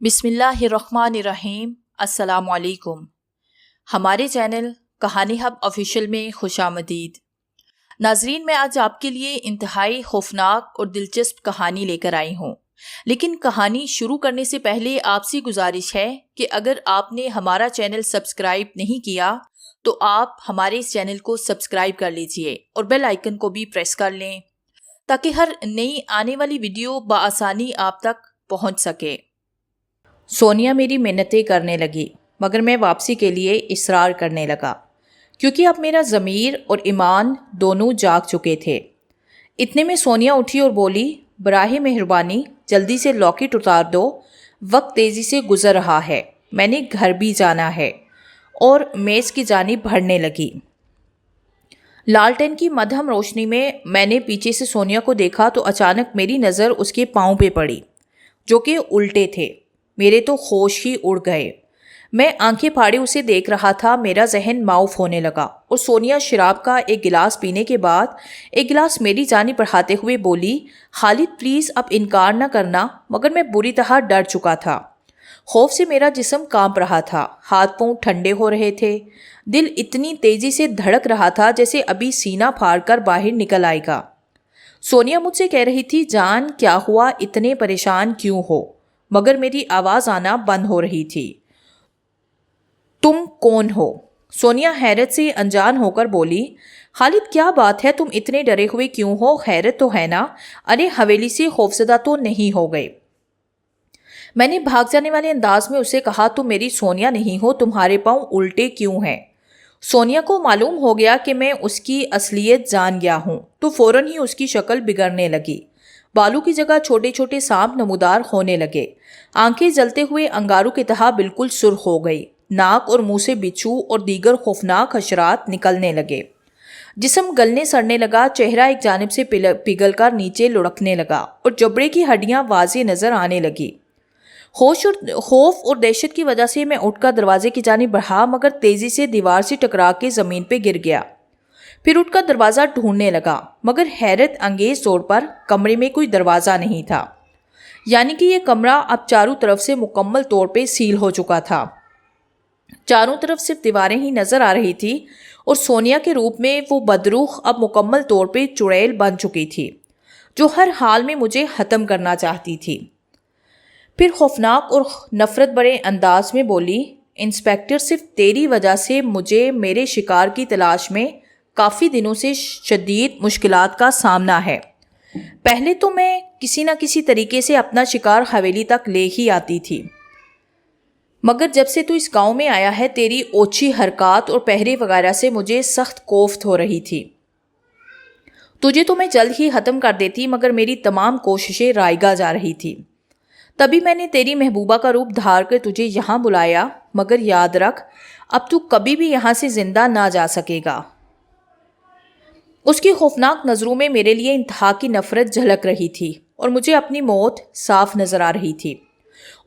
بسم اللہ الرحمن الرحیم۔ السلام علیکم۔ ہمارے چینل کہانی ہب آفیشیل میں خوش آمدید۔ ناظرین، میں آج آپ کے لیے انتہائی خوفناک اور دلچسپ کہانی لے کر آئی ہوں، لیکن کہانی شروع کرنے سے پہلے آپ سے گزارش ہے کہ اگر آپ نے ہمارا چینل سبسکرائب نہیں کیا تو آپ ہمارے اس چینل کو سبسکرائب کر لیجئے اور بیل آئیکن کو بھی پریس کر لیں تاکہ ہر نئی آنے والی ویڈیو بآسانی آپ تک پہنچ سکے۔ سونیا میری منتیں کرنے لگی، مگر میں واپسی کے لیے اصرار کرنے لگا کیونکہ اب میرا ضمیر اور ایمان دونوں جاگ چکے تھے۔ اتنے میں سونیا اٹھی اور بولی، براہ مہربانی جلدی سے لاکٹ اتار دو، وقت تیزی سے گزر رہا ہے، میں نے گھر بھی جانا ہے، اور میز کی جانب بڑھنے لگی۔ لالٹین کی مدھم روشنی میں نے پیچھے سے سونیا کو دیکھا تو اچانک میری نظر اس کے پاؤں پہ پڑی جو کہ الٹے تھے۔ میرے تو ہوش ہی اڑ گئے۔ میں آنکھیں پھاڑے اسے دیکھ رہا تھا، میرا ذہن معاف ہونے لگا، اور سونیا شراب کا ایک گلاس پینے کے بعد ایک گلاس میری جانب بڑھاتے ہوئے بولی، خالد پلیز اب انکار نہ کرنا۔ مگر میں بری طرح ڈر چکا تھا، خوف سے میرا جسم کانپ رہا تھا، ہاتھ پاؤں ٹھنڈے ہو رہے تھے، دل اتنی تیزی سے دھڑک رہا تھا جیسے ابھی سینہ پھاڑ کر باہر نکل آئے گا۔ سونیا مجھ سے کہہ رہی تھی، جان کیا ہوا، اتنے پریشان کیوں ہو؟ مگر میری آواز آنا بند ہو رہی تھی۔ تم کون ہو؟ سونیا حیرت سے انجان ہو کر بولی، خالد کیا بات ہے، تم اتنے ڈرے ہوئے کیوں ہو؟ خیرت تو ہے نا؟ ارے حویلی سے خوفزدہ تو نہیں ہو گئے؟ میں نے بھاگ جانے والے انداز میں اسے کہا، تم میری سونیا نہیں ہو، تمہارے پاؤں الٹے کیوں ہیں؟ سونیا کو معلوم ہو گیا کہ میں اس کی اصلیت جان گیا ہوں تو فوراً ہی اس کی شکل بگڑنے لگی، بالوں کی جگہ چھوٹے چھوٹے سانپ نمودار ہونے لگے، آنکھیں جلتے ہوئے انگاروں کی طرح بالکل سرخ ہو گئی، ناک اور منہ سے بچھو اور دیگر خوفناک حشرات نکلنے لگے، جسم گلنے سڑنے لگا، چہرہ ایک جانب سے پگھل کر نیچے لڑکنے لگا اور جبڑے کی ہڈیاں واضح نظر آنے لگی۔ خوف اور دہشت کی وجہ سے میں اٹھ کر دروازے کی جانب بڑھا، مگر تیزی سے دیوار سے ٹکرا کے زمین پہ گر گیا۔ پھر اٹھ کر دروازہ ڈھونڈنے لگا، مگر حیرت انگیز طور پر کمرے میں کوئی دروازہ نہیں تھا، یعنی کہ یہ کمرہ اب چاروں طرف سے مکمل طور پہ سیل ہو چکا تھا۔ چاروں طرف صرف دیواریں ہی نظر آ رہی تھی، اور سونیا کے روپ میں وہ بدروح اب مکمل طور پہ چڑیل بن چکی تھی جو ہر حال میں مجھے ختم کرنا چاہتی تھی۔ پھر خوفناک اور نفرت بڑے انداز میں بولی، انسپیکٹر صرف تیری وجہ سے مجھے میرے شکار کی تلاش میں کافی دنوں سے شدید مشکلات کا سامنا ہے۔ پہلے تو میں کسی نہ کسی طریقے سے اپنا شکار حویلی تک لے ہی آتی تھی، مگر جب سے تو اس گاؤں میں آیا ہے تیری اوچھی حرکات اور پہرے وغیرہ سے مجھے سخت کوفت ہو رہی تھی۔ تجھے تو میں جلد ہی ختم کر دیتی، مگر میری تمام کوششیں رائیگاں جا رہی تھی۔ تبھی میں نے تیری محبوبہ کا روپ دھار کر تجھے یہاں بلایا، مگر یاد رکھ اب تو کبھی بھی یہاں سے زندہ نہ جا سکے گا۔ اس کی خوفناک نظروں میں میرے لیے انتہا کی نفرت جھلک رہی تھی اور مجھے اپنی موت صاف نظر آ رہی تھی۔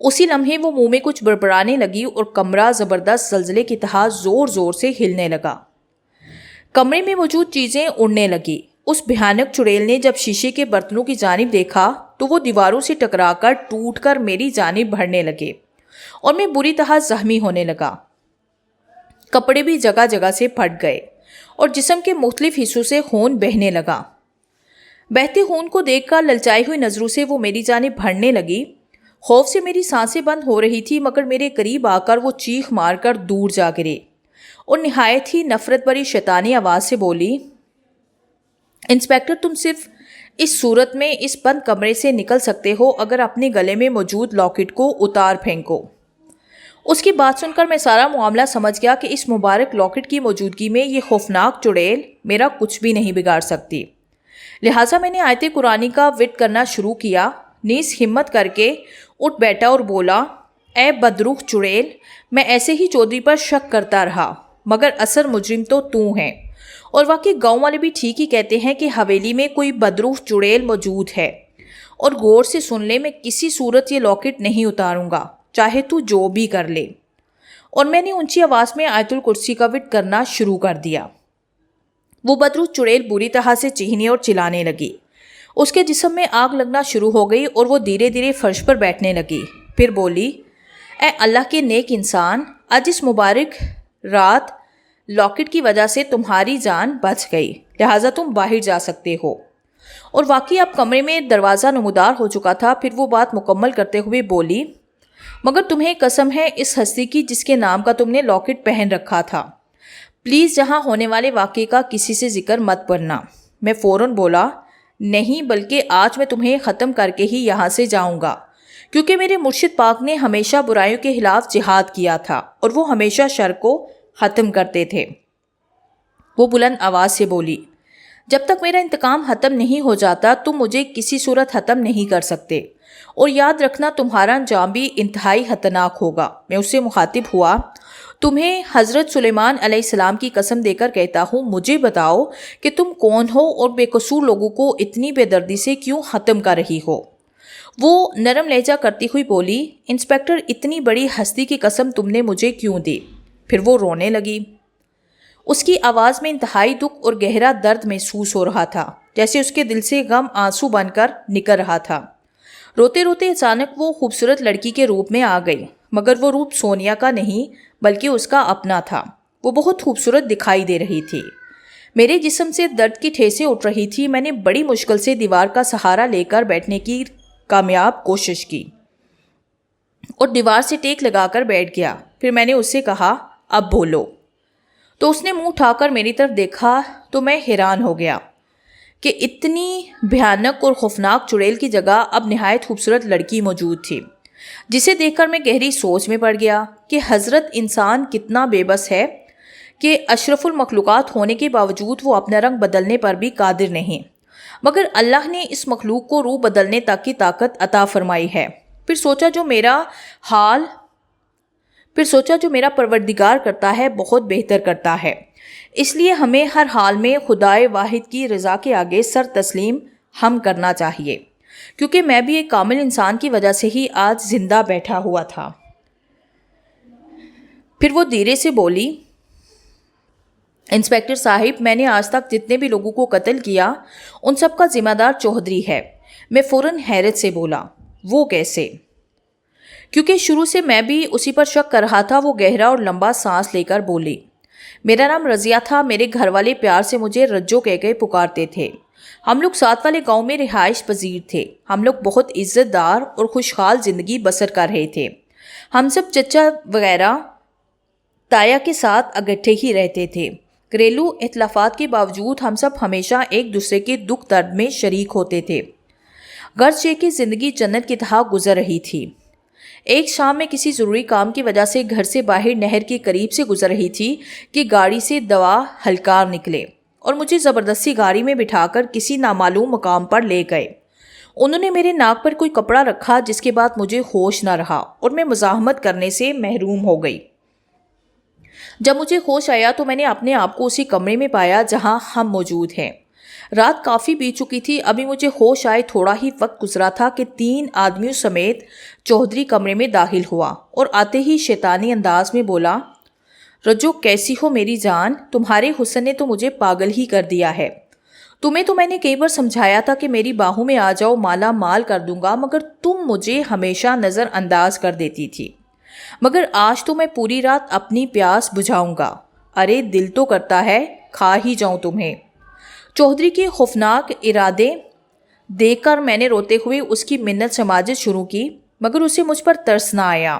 اسی لمحے وہ منہ میں کچھ بڑبڑانے لگی اور کمرہ زبردست زلزلے کی طرح زور زور سے ہلنے لگا۔ کمرے میں موجود چیزیں اڑنے لگی۔ اس بھیانک چڑیل نے جب شیشے کے برتنوں کی جانب دیکھا تو وہ دیواروں سے ٹکرا کر ٹوٹ کر میری جانب بڑھنے لگے اور میں بری طرح زخمی ہونے لگا۔ کپڑے بھی جگہ جگہ سے پھٹ گئے اور جسم کے مختلف حصوں سے خون بہنے لگا۔ بہتے خون کو دیکھ کر للچائی ہوئی نظروں سے وہ میری جانب بڑھنے لگی۔ خوف سے میری سانسیں بند ہو رہی تھی، مگر میرے قریب آ کر وہ چیخ مار کر دور جا گرے اور نہایت ہی نفرت بھری شیطانی آواز سے بولی، انسپیکٹر تم صرف اس صورت میں اس بند کمرے سے نکل سکتے ہو اگر اپنے گلے میں موجود لاکٹ کو اتار پھینکو۔ اس کی بات سن کر میں سارا معاملہ سمجھ گیا کہ اس مبارک لاکٹ کی موجودگی میں یہ خوفناک چڑیل میرا کچھ بھی نہیں بگاڑ سکتی، لہٰذا میں نے آیت قرآنی کا وٹ کرنا شروع کیا۔ نیز ہمت کر کے اٹھ بیٹھا اور بولا، اے بدروح چڑیل، میں ایسے ہی چودھری پر شک کرتا رہا، مگر اصل مجرم تو ہے، اور واقعی گاؤں والے بھی ٹھیک ہی کہتے ہیں کہ حویلی میں کوئی بدروح چڑیل موجود ہے، اور غور سے سن لے، میں کسی صورت یہ لاکٹ نہیں اتاروں گا، چاہے تو جو بھی کر لے۔ اور میں نے اونچی آواز میں آیت الکرسی کا وٹ کرنا شروع کر دیا۔ وہ بدروح چڑیل بری طرح سے چیخنے اور چلانے لگی، اس کے جسم میں آگ لگنا شروع ہو گئی اور وہ دھیرے دھیرے فرش پر بیٹھنے لگی۔ پھر بولی، اے اللہ کے نیک انسان، آج اس مبارک رات لاکٹ کی وجہ سے تمہاری جان بچ گئی، لہٰذا تم باہر جا سکتے ہو۔ اور واقعی اب کمرے میں دروازہ نمودار ہو چکا تھا۔ پھر وہ بات مکمل کرتے ہوئے بولی، مگر تمہیں قسم ہے اس ہستی کی جس کے نام کا تم نے لاکٹ پہن رکھا تھا، پلیز یہاں ہونے والے واقعے کا کسی سے ذکر مت کرنا۔ میں فوراً بولا، نہیں، بلکہ آج میں تمہیں ختم کر کے ہی یہاں سے جاؤں گا، کیونکہ میرے مرشد پاک نے ہمیشہ برائیوں کے خلاف جہاد کیا تھا اور وہ ہمیشہ شر کو ختم کرتے تھے۔ وہ بلند آواز سے بولی، جب تک میرا انتقام ختم نہیں ہو جاتا تم مجھے کسی صورت ختم نہیں کر سکتے، اور یاد رکھنا تمہارا انجام بھی انتہائی خطرناک ہوگا۔ میں اس سے مخاطب ہوا، تمہیں حضرت سلیمان علیہ السلام کی قسم دے کر کہتا ہوں، مجھے بتاؤ کہ تم کون ہو اور بے قصور لوگوں کو اتنی بے دردی سے کیوں ختم کر رہی ہو؟ وہ نرم لہجہ کرتی ہوئی بولی، انسپکٹر، اتنی بڑی ہستی کی قسم تم نے مجھے کیوں دی؟ پھر وہ رونے لگی۔ اس کی آواز میں انتہائی دکھ اور گہرا درد محسوس ہو رہا تھا، جیسے اس کے دل سے غم آنسو بن کر نکل رہا تھا۔ روتے روتے اچانک وہ خوبصورت لڑکی کے روپ میں آ گئی، مگر وہ روپ سونیا کا نہیں بلکہ اس کا اپنا تھا۔ وہ بہت خوبصورت دکھائی دے رہی تھی۔ میرے جسم سے درد کی ٹھیسیں اٹھ رہی تھی۔ میں نے بڑی مشکل سے دیوار کا سہارا لے کر بیٹھنے کی کامیاب کوشش کی اور دیوار سے ٹیک لگا کر بیٹھ گیا۔ پھر میں نے اس سے کہا، اب بولو۔ تو اس نے منہ اٹھا کر میری طرف دیکھا تو میں حیران ہو گیا کہ اتنی بھیانک اور خوفناک چڑیل کی جگہ اب نہایت خوبصورت لڑکی موجود تھی، جسے دیکھ کر میں گہری سوچ میں پڑ گیا کہ حضرت انسان کتنا بے بس ہے کہ اشرف المخلوقات ہونے کے باوجود وہ اپنا رنگ بدلنے پر بھی قادر نہیں، مگر اللہ نے اس مخلوق کو روح بدلنے تک کی طاقت عطا فرمائی ہے۔ پھر سوچا جو میرا پروردگار کرتا ہے بہت بہتر کرتا ہے، اس لیے ہمیں ہر حال میں خدائے واحد کی رضا کے آگے سر تسلیم ہم کرنا چاہیے، کیونکہ میں بھی ایک کامل انسان کی وجہ سے ہی آج زندہ بیٹھا ہوا تھا۔ پھر وہ دھیرے سے بولی، انسپکٹر صاحب، میں نے آج تک جتنے بھی لوگوں کو قتل کیا ان سب کا ذمہ دار چودھری ہے۔ میں فوراً حیرت سے بولا، وہ کیسے؟ کیونکہ شروع سے میں بھی اسی پر شک کر رہا تھا۔ وہ گہرا اور لمبا سانس لے کر بولی، میرا نام رضیہ تھا، میرے گھر والے پیار سے مجھے رجو کہہ کے پکارتے تھے۔ ہم لوگ ساتھ والے گاؤں میں رہائش پذیر تھے۔ ہم لوگ بہت عزت دار اور خوشحال زندگی بسر کر رہے تھے۔ ہم سب چچا وغیرہ تایا کے ساتھ اکٹھے ہی رہتے تھے۔ گھریلو اختلافات کے باوجود ہم سب ہمیشہ ایک دوسرے کے دکھ درد میں شریک ہوتے تھے۔ گرچہ کہ زندگی جنت کی طرح گزر رہی تھی۔ ایک شام میں کسی ضروری کام کی وجہ سے گھر سے باہر نہر کے قریب سے گزر رہی تھی کہ گاڑی سے دوا ہلکار نکلے اور مجھے زبردستی گاڑی میں بٹھا کر کسی نامعلوم مقام پر لے گئے۔ انہوں نے میرے ناک پر کوئی کپڑا رکھا، جس کے بعد مجھے ہوش نہ رہا اور میں مزاحمت کرنے سے محروم ہو گئی۔ جب مجھے ہوش آیا تو میں نے اپنے آپ کو اسی کمرے میں پایا جہاں ہم موجود ہیں۔ رات کافی بیت چکی تھی۔ ابھی مجھے ہوش آئے تھوڑا ہی وقت گزرا تھا کہ 3 آدمیوں سمیت چودھری کمرے میں داخل ہوا اور آتے ہی شیطانی انداز میں بولا، رجو کیسی ہو میری جان؟ تمہارے حسن نے تو مجھے پاگل ہی کر دیا ہے۔ تمہیں تو میں نے کئی بار سمجھایا تھا کہ میری باہوں میں آ جاؤ، مالا مال کر دوں گا، مگر تم مجھے ہمیشہ نظر انداز کر دیتی تھی۔ مگر آج تو میں پوری رات اپنی پیاس بجھاؤں گا۔ ارے دل تو کرتا ہے کھا ہی جاؤں تمہیں۔ چودھری کے خوفناک ارادے دیکھ کر میں نے روتے ہوئے اس کی منت سماجت شروع کی، مگر اسے مجھ پر ترس نہ آیا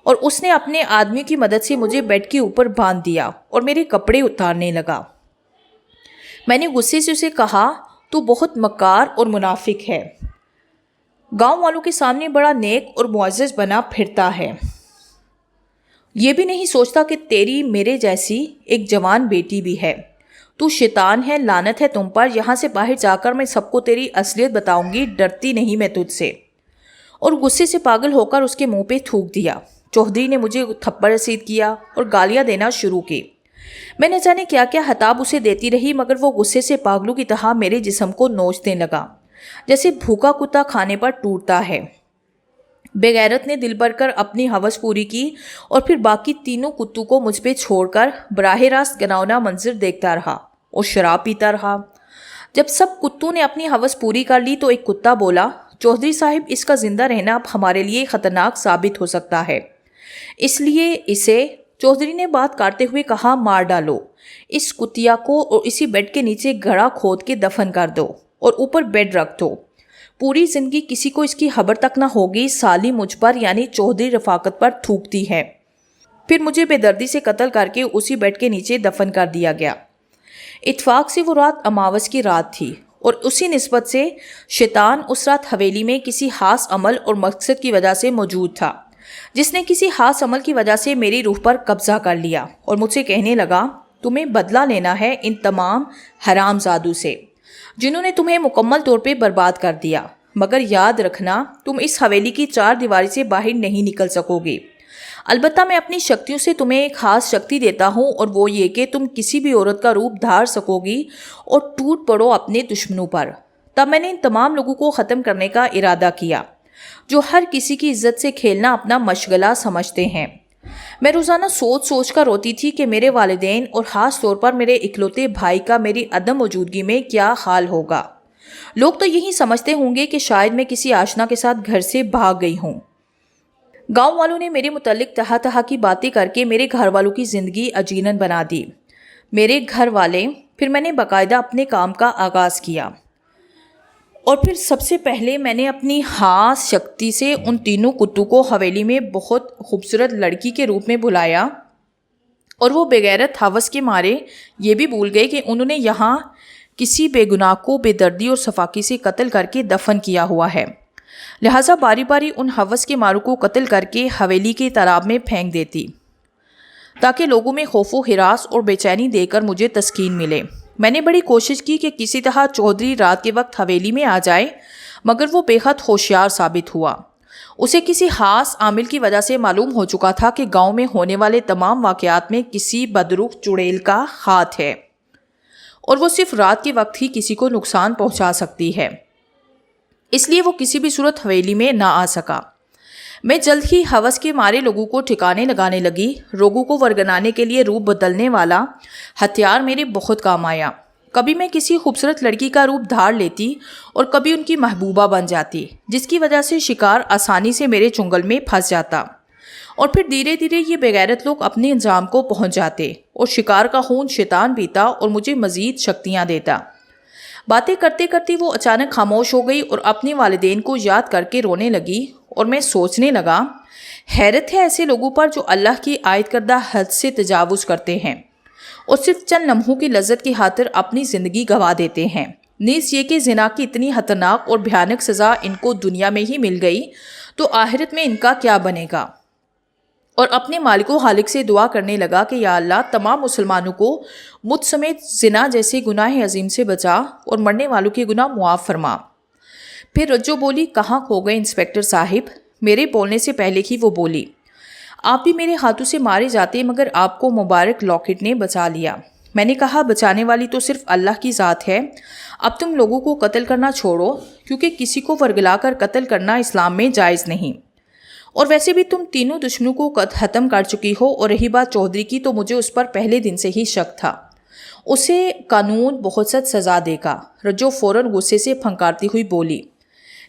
اور اس نے اپنے آدمی کی مدد سے مجھے بیڈ کے اوپر باندھ دیا اور میرے کپڑے اتارنے لگا۔ میں نے غصے سے اسے کہا، تو بہت مکار اور منافق ہے، گاؤں والوں کے سامنے بڑا نیک اور معزز بنا پھرتا ہے، یہ بھی نہیں سوچتا کہ تیری میرے جیسی ایک جوان بیٹی بھی ہے۔ تو شیطان ہے، لعنت ہے تم پر۔ یہاں سے باہر جا کر میں سب کو تیری اصلیت بتاؤں گی، ڈرتی نہیں میں تجھ سے۔ اور غصے سے پاگل ہو کر اس کے منہ پہ تھوک دیا۔ چودھری نے مجھے تھپڑ رسید کیا اور گالیاں دینا شروع کی۔ میں نہ جانے کیا کیا خطاب اسے دیتی رہی، مگر وہ غصے سے پاگلوں کی طرح میرے جسم کو نوچنے لگا، جیسے بھوکا کتا کھانے پر ٹوٹتا ہے۔ بے غیرت نے دل بھر کر اپنی ہوس پوری کی اور پھر باقی تینوں کتوں کو مجھ پہ چھوڑ کر براہ راست گناؤنا منظر دیکھتا رہا اور شراب پیتا رہا۔ جب سب کتوں نے اپنی ہوس پوری کر لی تو ایک کتا بولا، چودھری صاحب اس کا زندہ رہنا اب ہمارے لیے خطرناک ثابت ہو سکتا ہے، اس لیے اسے، چودھری نے بات کاٹتے ہوئے کہا، مار ڈالو اس کتیا کو اور اسی بیڈ کے نیچے گڑھا کھود کے دفن کر دو اور اوپر بیڈ رکھ دو۔ پوری زندگی کسی کو اس کی خبر تک نہ ہوگی، سالی مجھ پر یعنی چودھری رفاقت پر تھوکتی ہے۔ پھر مجھے بے دردی سے قتل کر کے اسی بیڈ کے نیچے دفن کر دیا گیا۔ اتفاق سے وہ رات اماوس کی رات تھی اور اسی نسبت سے شیطان اس رات حویلی میں کسی خاص عمل اور مقصد کی وجہ سے موجود تھا، جس نے کسی خاص عمل کی وجہ سے میری روح پر قبضہ کر لیا اور مجھ سے کہنے لگا، تمہیں بدلہ لینا ہے ان تمام حرام زادوں سے جنہوں نے تمہیں مکمل طور پہ برباد کر دیا، مگر یاد رکھنا تم اس حویلی کی 4 دیواری سے باہر نہیں نکل سکو گے۔ البتہ میں اپنی شکتیوں سے تمہیں ایک خاص شکتی دیتا ہوں، اور وہ یہ کہ تم کسی بھی عورت کا روپ دھار سکو گی اور ٹوٹ پڑو اپنے دشمنوں پر۔ تب میں نے ان تمام لوگوں کو ختم کرنے کا ارادہ کیا جو ہر کسی کی عزت سے کھیلنا اپنا مشغلہ سمجھتے ہیں۔ میں روزانہ سوچ سوچ کر روتی تھی کہ میرے والدین اور خاص طور پر میرے اکلوتے بھائی کا میری عدم موجودگی میں کیا حال ہوگا۔ لوگ تو یہی سمجھتے ہوں گے کہ شاید میں کسی آشنا کے ساتھ گھر سے بھاگ گئی ہوں۔ گاؤں والوں نے میرے متعلق طرح طرح کی باتیں کر کے میرے گھر والوں کی زندگی عجینن بنا دی۔ میرے گھر والے، پھر میں نے باقاعدہ اپنے کام کا آغاز کیا، اور پھر سب سے پہلے میں نے اپنی خاص شکتی سے ان تینوں کتوں کو حویلی میں بہت خوبصورت لڑکی کے روپ میں بلایا، اور وہ بغیرت ہوس کے مارے یہ بھی بھول گئے کہ انہوں نے یہاں کسی بے گناہ کو بے دردی اور صفاقی سے قتل کر کے دفن کیا ہوا ہے، لہٰذا باری باری ان ہوس کے ماروں کو قتل کر کے حویلی کے تالاب میں پھینک دیتی تاکہ لوگوں میں خوف و ہراس اور بے چینی دے کر مجھے تسکین ملے۔ میں نے بڑی کوشش کی کہ کسی طرح چودھری رات کے وقت حویلی میں آ جائے، مگر وہ بے حد ہوشیار ثابت ہوا۔ اسے کسی خاص عامل کی وجہ سے معلوم ہو چکا تھا کہ گاؤں میں ہونے والے تمام واقعات میں کسی بدرخ چڑیل کا ہاتھ ہے، اور وہ صرف رات کے وقت ہی کسی کو نقصان پہنچا سکتی ہے، اس لیے وہ کسی بھی صورت حویلی میں نہ آ سکا۔ میں جلد ہی ہوس کے مارے لوگوں کو ٹھکانے لگانے لگی۔ روگوں کو ورگنانے کے لیے روپ بدلنے والا ہتھیار میرے بہت کام آیا۔ کبھی میں کسی خوبصورت لڑکی کا روپ دھار لیتی اور کبھی ان کی محبوبہ بن جاتی، جس کی وجہ سے شکار آسانی سے میرے چنگل میں پھنس جاتا، اور پھر دھیرے دھیرے یہ بغیرت لوگ اپنے انجام کو پہنچ جاتے اور شکار کا خون شیطان پیتا اور مجھے مزید شکتیاں دیتا۔ باتیں کرتے کرتے وہ اچانک خاموش ہو گئی اور اپنے والدین کو یاد کر کے رونے لگی، اور میں سوچنے لگا، حیرت ہے ایسے لوگوں پر جو اللہ کی عائد کردہ حد سے تجاوز کرتے ہیں اور صرف چند لمحوں کی لذت کی خاطر اپنی زندگی گنوا دیتے ہیں۔ نیز یہ کہ زنا کی اتنی خطرناک اور بھیانک سزا ان کو دنیا میں ہی مل گئی تو آخرت میں ان کا کیا بنے گا؟ اور اپنے مالک و خالق سے دعا کرنے لگا کہ یا اللہ، تمام مسلمانوں کو مجھ سمیت زنا جیسے گناہ عظیم سے بچا اور مرنے والوں کے گناہ معاف فرما۔ پھر رجو بولی، کہاں کھو گئے انسپکٹر صاحب؟ میرے بولنے سے پہلے ہی وہ بولی، آپ بھی میرے ہاتھوں سے مارے جاتے مگر آپ کو مبارک لاکٹ نے بچا لیا۔ میں نے کہا، بچانے والی تو صرف اللہ کی ذات ہے، اب تم لوگوں کو قتل کرنا چھوڑو، کیونکہ کسی کو ورگلا کر قتل کرنا اسلام میں جائز نہیں، اور ویسے بھی تم تینوں دشمنوں کو ختم کر چکی ہو، اور رہی بات چودھری کی تو مجھے اس پر پہلے دن سے ہی شک تھا، اسے قانون بہت سخت سزا دے گا۔ رجو فوراً غصے سے پھنکارتی ہوئی بولی،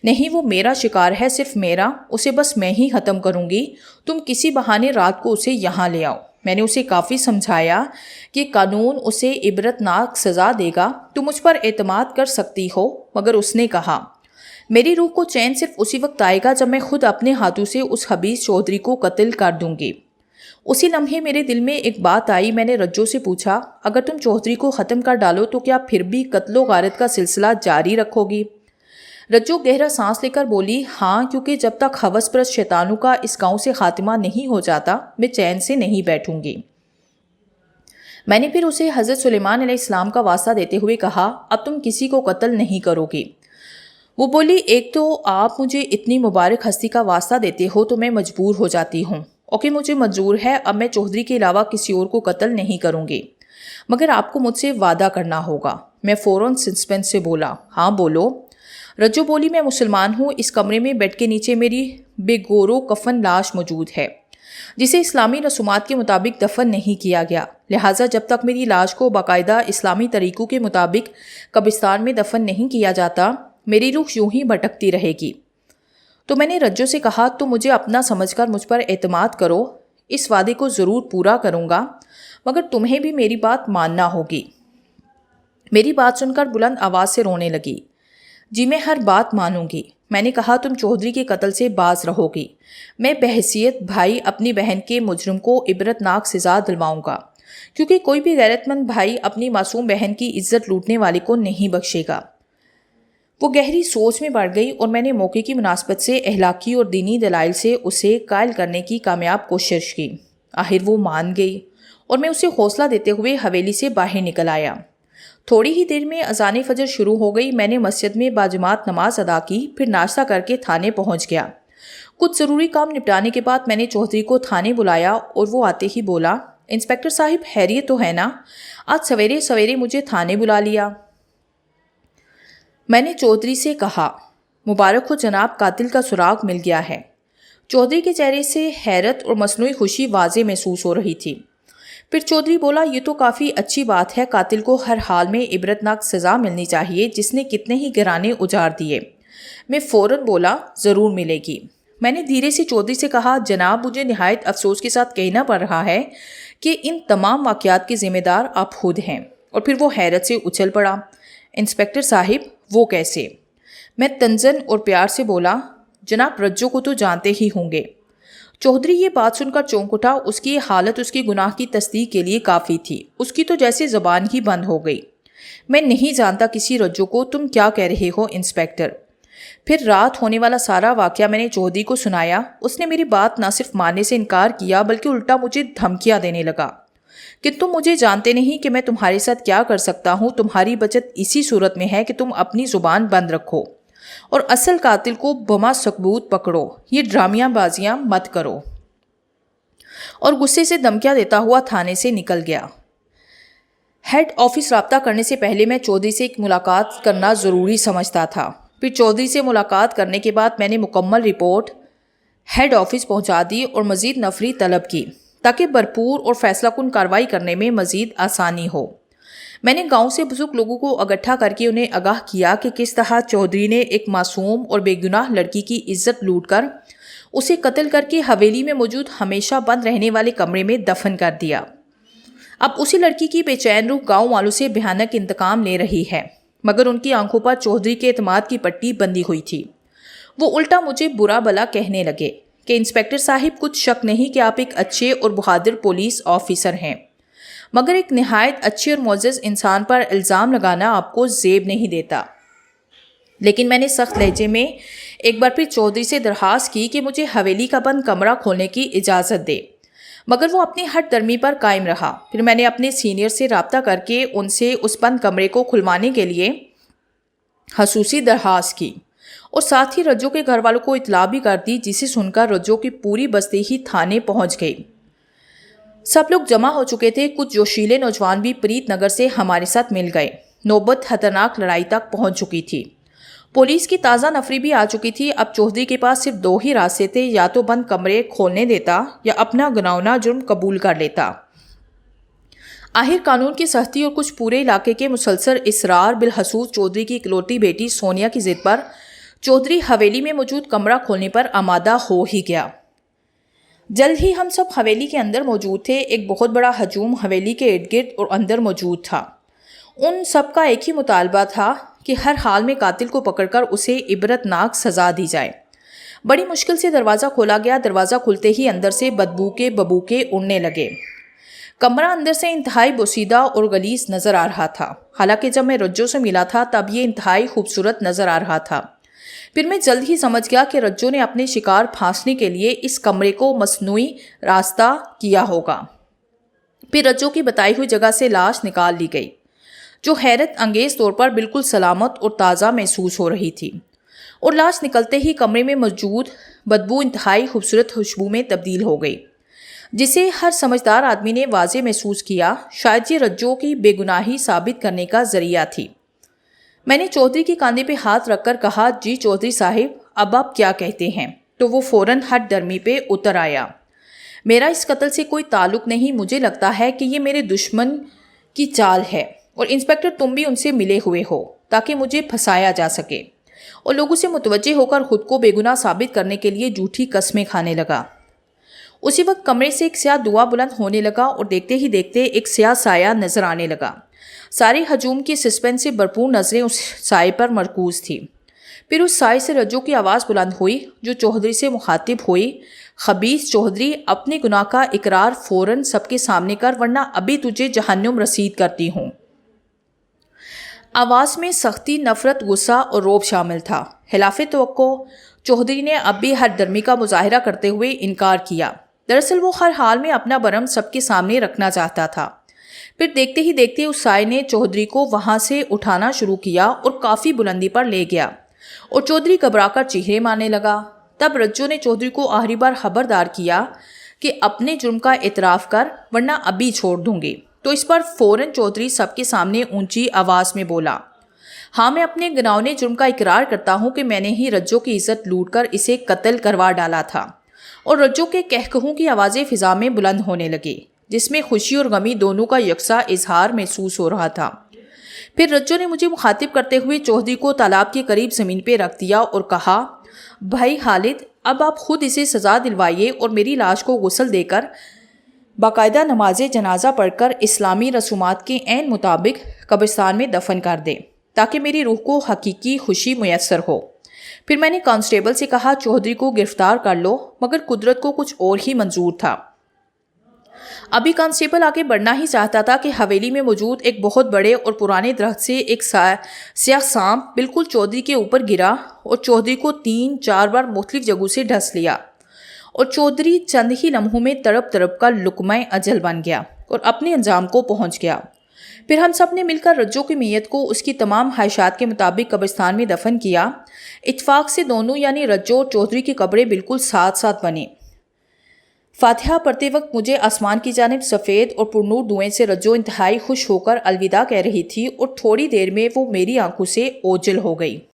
نہیں، وہ میرا شکار ہے، صرف میرا، اسے بس میں ہی ختم کروں گی، تم کسی بہانے رات کو اسے یہاں لے آؤ۔ میں نے اسے کافی سمجھایا کہ قانون اسے عبرتناک سزا دے گا، تم مجھ پر اعتماد کر سکتی ہو، مگر اس نے کہا، میری روح کو چین صرف اسی وقت آئے گا جب میں خود اپنے ہاتھوں سے اس خبیث چودھری کو قتل کر دوں گی۔ اسی لمحے میرے دل میں ایک بات آئی۔ میں نے رجو سے پوچھا، اگر تم چودھری کو ختم کر ڈالو تو کیا پھر بھی قتل و غارت کا سلسلہ جاری رکھو گی؟ رجو گہرا سانس لے کر بولی، ہاں، کیونکہ جب تک ہوس پرست شیطانوں کا اس گاؤں سے خاتمہ نہیں ہو جاتا میں چین سے نہیں بیٹھوں گی۔ میں نے پھر اسے حضرت سلیمان علیہ السلام کا واسطہ دیتے ہوئے کہا، اب تم کسی کو قتل نہیں کرو گی۔ وہ بولی، ایک تو آپ مجھے اتنی مبارک ہستی کا واسطہ دیتے ہو تو میں مجبور ہو جاتی ہوں، اوکے، مجھے منظور ہے، اب میں چودھری کے علاوہ کسی اور کو قتل نہیں کروں گی، مگر آپ کو مجھ سے وعدہ کرنا ہوگا۔ میں فوراً سسپینس سے بولا، ہاں بولو۔ رجو بولی، میں مسلمان ہوں، اس کمرے میں بیڈ کے نیچے میری بے گورو کفن لاش موجود ہے جسے اسلامی رسومات کے مطابق دفن نہیں کیا گیا، لہٰذا جب تک میری لاش کو باقاعدہ اسلامی طریقوں کے مطابق قبرستان میں دفن نہیں کیا جاتا میری روح یوں ہی بھٹکتی رہے گی۔ تو میں نے رجو سے کہا تو مجھے اپنا سمجھ کر مجھ پر اعتماد کرو، اس وعدے کو ضرور پورا کروں گا، مگر تمہیں بھی میری بات ماننا ہوگی۔ میری بات سن کر بلند آواز سے رونے لگی۔ جی میں ہر بات مانوں گی۔ میں نے کہا تم چودھری کے قتل سے باز رہو گی، میں بحیثیت بھائی اپنی بہن کے مجرم کو عبرتناک سزا دلواؤں گا، کیونکہ کوئی بھی غیرت مند بھائی اپنی معصوم بہن کی عزت لوٹنے والے کو نہیں بخشے گا۔ وہ گہری سوچ میں پڑ گئی اور میں نے موقع کی مناسبت سے اخلاقی اور دینی دلائل سے اسے قائل کرنے کی کامیاب کوشش کی۔ آخر وہ مان گئی اور میں اسے حوصلہ دیتے ہوئے حویلی سے باہر نکل آیا۔ تھوڑی ہی دیر میں اذان فجر شروع ہو گئی۔ میں نے مسجد میں باجماعت نماز ادا کی، پھر ناشتہ کر کے تھانے پہنچ گیا۔ کچھ ضروری کام نپٹانے کے بعد میں نے چودھری کو تھانے بلایا اور وہ آتے ہی بولا، انسپکٹر صاحب خیریت تو ہے نا؟ آج سویرے سویرے مجھے تھانے بلا لیا۔ میں نے چودھری سے کہا، مبارک ہو جناب، قاتل کا سراغ مل گیا ہے۔ چودھری کے چہرے سے حیرت اور مصنوعی خوشی واضح محسوس ہو رہی تھی۔ پھر چودھری بولا، یہ تو کافی اچھی بات ہے، قاتل کو ہر حال میں عبرتناک سزا ملنی چاہیے، جس نے کتنے ہی گھرانے اجاڑ دیے۔ میں فوراً بولا، ضرور ملے گی۔ میں نے دھیرے سے چودھری سے کہا، جناب مجھے نہایت افسوس کے ساتھ کہنا پڑ رہا ہے کہ ان تمام واقعات کے ذمہ دار آپ خود ہیں۔ اور پھر وہ حیرت سے اچھل پڑا، انسپکٹر صاحب وہ کیسے؟ میں تنزن اور پیار سے بولا، جناب رجو کو تو جانتے ہی ہوں گے۔ چودھری یہ بات سن کر چونک اٹھا۔ اس کی حالت اس کی گناہ کی تصدیق کے لیے کافی تھی۔ اس کی تو جیسے زبان ہی بند ہو گئی۔ میں نہیں جانتا کسی رجو کو، تم کیا کہہ رہے ہو انسپکٹر؟ پھر رات ہونے والا سارا واقعہ میں نے چودھری کو سنایا۔ اس نے میری بات نہ صرف ماننے سے انکار کیا بلکہ الٹا مجھے دھمکیاں دینے لگا کہ تم مجھے جانتے نہیں کہ میں تمہارے ساتھ کیا کر سکتا ہوں۔ تمہاری بچت اسی صورت میں ہے کہ تم اپنی زبان بند رکھو اور اصل قاتل کو بما ثبوت پکڑو، یہ ڈرامیاں بازیاں مت کرو۔ اور غصے سے دھمکیاں دیتا ہوا تھانے سے نکل گیا۔ ہیڈ آفس رابطہ کرنے سے پہلے میں چودھری سے ایک ملاقات کرنا ضروری سمجھتا تھا۔ پھر چودھری سے ملاقات کرنے کے بعد میں نے مکمل رپورٹ ہیڈ آفس پہنچا دی اور مزید نفری طلب کی تاکہ بھرپور اور فیصلہ کن کارروائی کرنے میں مزید آسانی ہو۔ میں نے گاؤں سے بزرگ لوگوں کو اکٹھا کر کے انہیں آگاہ کیا کہ کس طرح چودھری نے ایک معصوم اور بے گناہ لڑکی کی عزت لوٹ کر اسے قتل کر کے حویلی میں موجود ہمیشہ بند رہنے والے کمرے میں دفن کر دیا۔ اب اسی لڑکی کی بے چین روح گاؤں والوں سے بھیانک انتقام لے رہی ہے، مگر ان کی آنکھوں پر چودھری کے اعتماد کی پٹی بندھی ہوئی تھی۔ وہ الٹا مجھے برا بلا کہنے لگے کہ انسپکٹر صاحب کچھ شک نہیں کہ آپ ایک اچھے اور بہادر پولیس آفیسر ہیں، مگر ایک نہایت اچھے اور معزز انسان پر الزام لگانا آپ کو زیب نہیں دیتا۔ لیکن میں نے سخت لہجے میں ایک بار پھر چودھری سے درخواست کی کہ مجھے حویلی کا بند کمرہ کھولنے کی اجازت دے، مگر وہ اپنی ہٹ درمی پر قائم رہا۔ پھر میں نے اپنے سینئر سے رابطہ کر کے ان سے اس بند کمرے کو کھلوانے کے لیے خصوصی درخواست کی اور ساتھ ہی رجو کے گھر والوں کو اطلاع بھی کر دی، جسے سن کر رجو کی پوری بستی ہی تھانے پہنچ گئی۔ سب لوگ جمع ہو چکے تھے۔ کچھ جوشیلے نوجوان بھی پریت نگر سے ہمارے ساتھ مل گئے۔ نوبت خطرناک لڑائی تک پہنچ چکی تھی۔ پولیس کی تازہ نفری بھی آ چکی تھی۔ اب چودھری کے پاس صرف دو ہی راستے تھے، یا تو بند کمرے کھولنے دیتا یا اپنا گناہونا جرم قبول کر لیتا۔ آخر قانون کی سختی اور کچھ پورے علاقے کے مسلسل اصرار، بالخصوص چودھری کی اکلوتی بیٹی سونیا کی ضد پر، چودھری حویلی میں موجود کمرہ کھولنے پر آمادہ ہو ہی گیا۔ جلد ہی ہم سب حویلی کے اندر موجود تھے۔ ایک بہت بڑا ہجوم حویلی کے ارد گرد اور اندر موجود تھا۔ ان سب کا ایک ہی مطالبہ تھا کہ ہر حال میں قاتل کو پکڑ کر اسے عبرتناک سزا دی جائے۔ بڑی مشکل سے دروازہ کھولا گیا۔ دروازہ کھلتے ہی اندر سے بدبو کے ببوکے اڑنے لگے۔ کمرہ اندر سے انتہائی بوسیدہ اور غلیظ نظر آ رہا تھا، حالانکہ جب میں رجو سے ملا تھا تب یہ انتہائی خوبصورت نظر آ رہا تھا۔ پھر میں جلد ہی سمجھ گیا کہ رجو نے اپنے شکار پھانسنے کے لیے اس کمرے کو مصنوعی راستہ کیا ہوگا۔ پھر رجو کی بتائی ہوئی جگہ سے لاش نکال لی گئی، جو حیرت انگیز طور پر بالکل سلامت اور تازہ محسوس ہو رہی تھی، اور لاش نکلتے ہی کمرے میں موجود بدبو انتہائی خوبصورت خوشبو میں تبدیل ہو گئی، جسے ہر سمجھدار آدمی نے واضح محسوس کیا شاید یہ رجو کی بے گناہی ثابت کرنے کا ذریعہ تھی۔ میں نے چودھری کے کاندھے پہ ہاتھ رکھ کر کہا، جی چودھری صاحب، اب آپ کیا کہتے ہیں؟ تو وہ فوراً ہٹ درمی پہ اتر آیا۔ میرا اس قتل سے کوئی تعلق نہیں، مجھے لگتا ہے کہ یہ میرے دشمن کی چال ہے، اور انسپکٹر تم بھی ان سے ملے ہوئے ہو تاکہ مجھے پھنسایا جا سکے۔ اور لوگوں سے متوجہ ہو کر خود کو بے گناہ ثابت کرنے کے لیے جھوٹی قسمیں کھانے لگا۔ اسی وقت کمرے سے ایک سیاہ دھواں بلند ہونے لگا اور دیکھتے ہی دیکھتے ایک سیاہ سایہ نظر آنے لگا۔ سارے ہجوم کی سسپینس سے بھرپور نظریں اس سائے پر مرکوز تھیں۔ پھر اس سائے سے رجو کی آواز بلند ہوئی جو چوہدری سے مخاطب ہوئی، خبیث چوہدری، اپنے گناہ کا اقرار فوراً سب کے سامنے کر ورنہ ابھی تجھے جہنم رسید کرتی ہوں۔ آواز میں سختی، نفرت، غصہ اور رعب شامل تھا۔ خلاف توقع چوہدری نے اب بھی ہر درمی کا مظاہرہ کرتے ہوئے انکار کیا۔ دراصل وہ ہر حال میں اپنا برم سب کے سامنے رکھنا چاہتا تھا۔ پھر دیکھتے ہی دیکھتے اس سائے نے چوہدری کو وہاں سے اٹھانا شروع کیا اور کافی بلندی پر لے گیا اور چوہدری گھبرا کر چیخے مارنے لگا۔ تب رجو نے چوہدری کو آخری بار خبردار کیا کہ اپنے جرم کا اعتراف کر ورنہ ابھی چھوڑ دوں گی۔ تو اس پر فوراً چوہدری سب کے سامنے اونچی آواز میں بولا، ہاں میں اپنے گناہونے جرم کا اقرار کرتا ہوں کہ میں نے ہی رجو کی عزت لوٹ کر اسے قتل کروا ڈالا تھا۔ اور رجو کے کہکہوں کی آوازیں فضا میں بلند ہونے لگی جس میں خوشی اور غمی دونوں کا یکساں اظہار محسوس ہو رہا تھا۔ پھر رجو نے مجھے مخاطب کرتے ہوئے چوہدری کو تالاب کے قریب زمین پہ رکھ دیا اور کہا، بھائی خالد، اب آپ خود اسے سزا دلوائیے اور میری لاش کو غسل دے کر باقاعدہ نماز جنازہ پڑھ کر اسلامی رسومات کے عین مطابق قبرستان میں دفن کر دیں تاکہ میری روح کو حقیقی خوشی میسر ہو۔ پھر میں نے کانسٹیبل سے کہا، چوہدری کو گرفتار کر لو، مگر قدرت کو کچھ اور ہی منظور تھا۔ ابھی کانسٹیبل آگے بڑھنا ہی چاہتا تھا کہ حویلی میں موجود ایک بہت بڑے اور پرانے درخت سے ایک سیاہ سانپ بالکل چوہدری کے اوپر گرا اور چوہدری کو 3-4 بار مختلف جگہوں سے ڈس لیا اور چوہدری چند ہی لمحوں میں تڑپ تڑپ کا لقمہ اجل بن گیا اور اپنے انجام کو پہنچ گیا۔ پھر ہم سب نے مل کر رجو کی میت کو اس کی تمام خواہشات کے مطابق قبرستان میں دفن کیا۔ اتفاق سے دونوں یعنی رجو اور چوہدری کی قبریں بالکل ساتھ ساتھ بنیں۔ فاتحہ پڑھتے وقت مجھے آسمان کی جانب سفید اور پرنور دھوئیں سے رجو انتہائی خوش ہو کر الوداع کہہ رہی تھی اور تھوڑی دیر میں وہ میری آنکھوں سے اوجھل ہو گئی۔